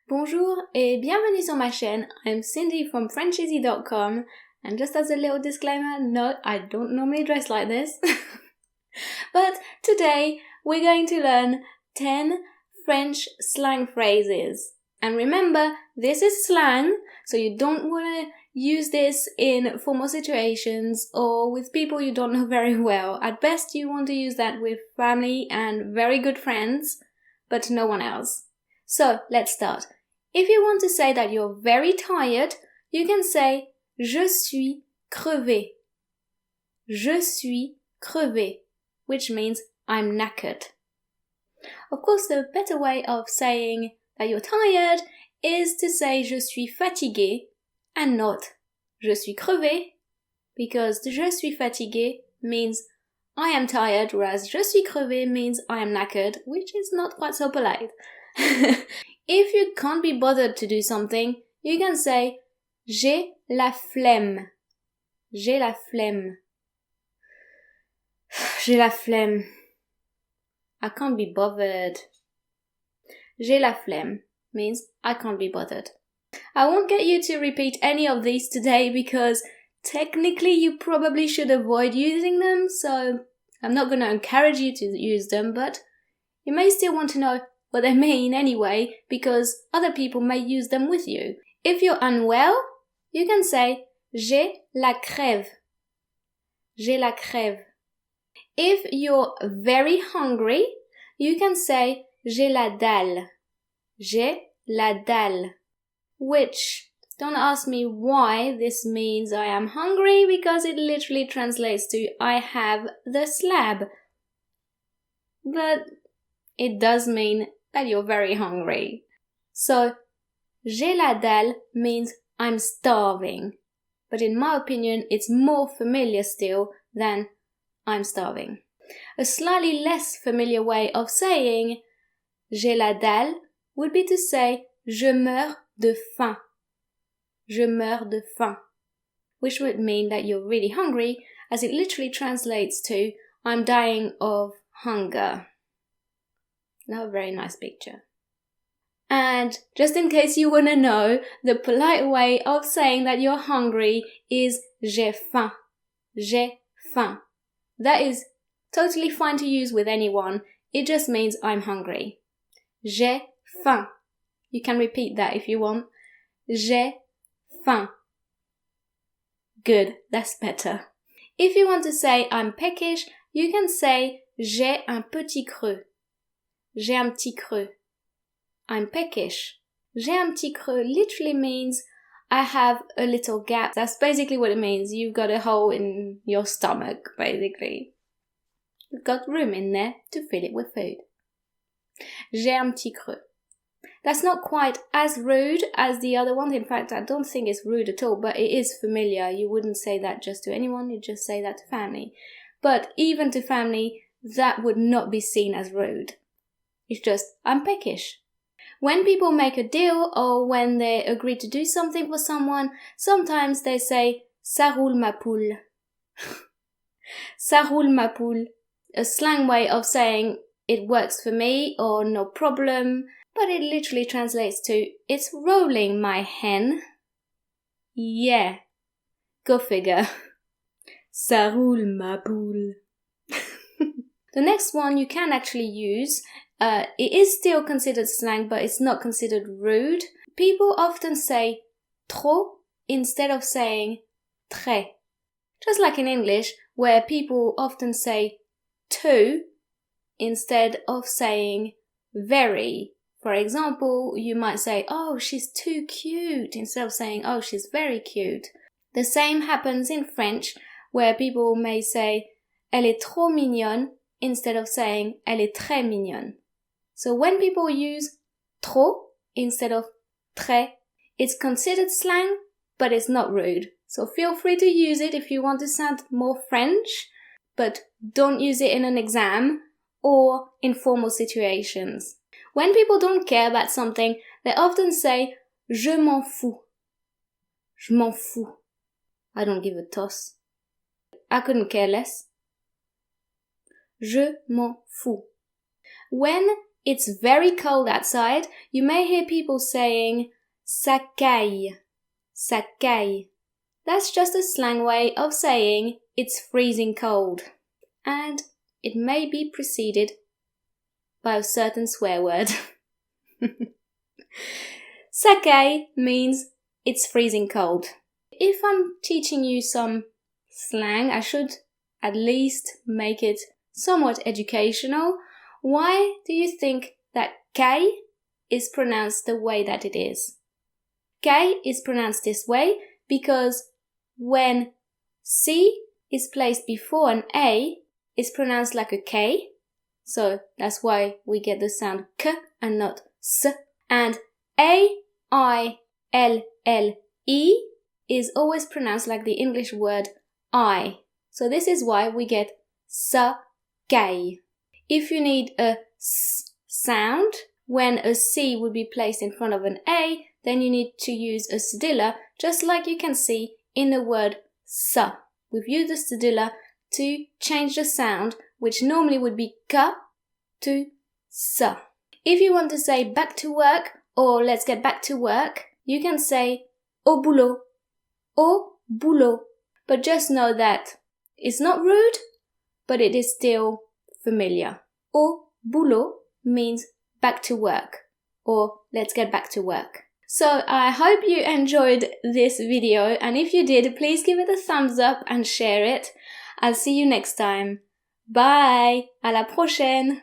Bonjour et bienvenue sur ma chaîne. I'm Cindy from Frencheezee.com, and just as a little disclaimer, no, I don't normally dress like this. But today we're going to learn 10 French slang phrases. And remember, this is slang, so you don't want to use this in formal situations or with people you don't know very well. At best, you want to use that with family and very good friends, but no one else. So, let's start. If you want to say that you're very tired, you can say Je suis crevé. Je suis crevé, which means I'm knackered. Of course, the better way of saying that you're tired is to say Je suis fatigué and not Je suis crevé, because Je suis fatigué means I am tired, whereas Je suis crevé means I am knackered, which is not quite so polite. If you can't be bothered to do something, you can say J'ai la flemme. J'ai la flemme. J'ai la flemme. I can't be bothered. J'ai la flemme means I can't be bothered. I won't get you to repeat any of these today because technically you probably should avoid using them, so I'm not going to encourage you to use them, but you may still want to know what they mean anyway, because other people may use them with you. If you're unwell, you can say J'ai la crève. J'ai la crève. If you're very hungry, you can say J'ai la dalle. J'ai la dalle. Which, don't ask me why this means I am hungry, because it literally translates to I have the slab. But it does mean that you're very hungry. So, J'ai la dalle means I'm starving. But in my opinion, it's more familiar still than I'm starving. A slightly less familiar way of saying J'ai la dalle would be to say Je meurs de faim. Je meurs de faim. Which would mean that you're really hungry, as it literally translates to I'm dying of hunger. Not a very nice picture. And just in case you want to know, the polite way of saying that you're hungry is j'ai faim. J'ai faim. That is totally fine to use with anyone. It just means I'm hungry. J'ai faim. You can repeat that if you want. J'ai faim. Good, that's better. If you want to say I'm peckish, you can say j'ai un petit creux. J'ai un petit creux. I'm peckish. J'ai un petit creux literally means I have a little gap. That's basically what it means. You've got a hole in your stomach, basically. You've got room in there to fill it with food. J'ai un petit creux. That's not quite as rude as the other one. In fact, I don't think it's rude at all, but it is familiar. You wouldn't say that just to anyone. You just say that to family. But even to family, that would not be seen as rude. It's just, I'm peckish. When people make a deal or when they agree to do something for someone, sometimes they say, ça roule ma poule. Ça roule ma poule. A slang way of saying, it works for me or no problem, but it literally translates to, it's rolling my hen. Yeah. Go figure. Ça roule ma poule. The next one you can actually use. It is still considered slang, but it's not considered rude. People often say trop instead of saying très. Just like in English, where people often say too instead of saying very. For example, you might say, oh, she's too cute, instead of saying, oh, she's very cute. The same happens in French, where people may say, elle est trop mignonne, instead of saying, elle est très mignonne. So when people use trop instead of très, it's considered slang, but it's not rude. So feel free to use it if you want to sound more French, but don't use it in an exam or in formal situations. When people don't care about something, they often say, je m'en fous. Je m'en fous. I don't give a toss. I couldn't care less. Je m'en fous. When it's very cold outside, you may hear people saying ça caille, ça caille. That's just a slang way of saying it's freezing cold. And it may be preceded by a certain swear word. Ça caille means it's freezing cold. If I'm teaching you some slang, I should at least make it somewhat educational. Why do you think that caille is pronounced the way that it is? Caille is pronounced this way because when C is placed before an A, it's pronounced like a K. So that's why we get the sound K and not S. And A-I-L-L-E is always pronounced like the English word I. So this is why we get ça caille. If you need a S sound, when a C would be placed in front of an A, then you need to use a cedilla, just like you can see in the word ça. We've used the cedilla to change the sound, which normally would be K to ça. If you want to say back to work or let's get back to work, you can say au boulot, au boulot. But just know that it's not rude, but it is still familiar. Au boulot means back to work or let's get back to work. So I hope you enjoyed this video, and if you did, please give it a thumbs up and share it. I'll see you next time. Bye! À la prochaine!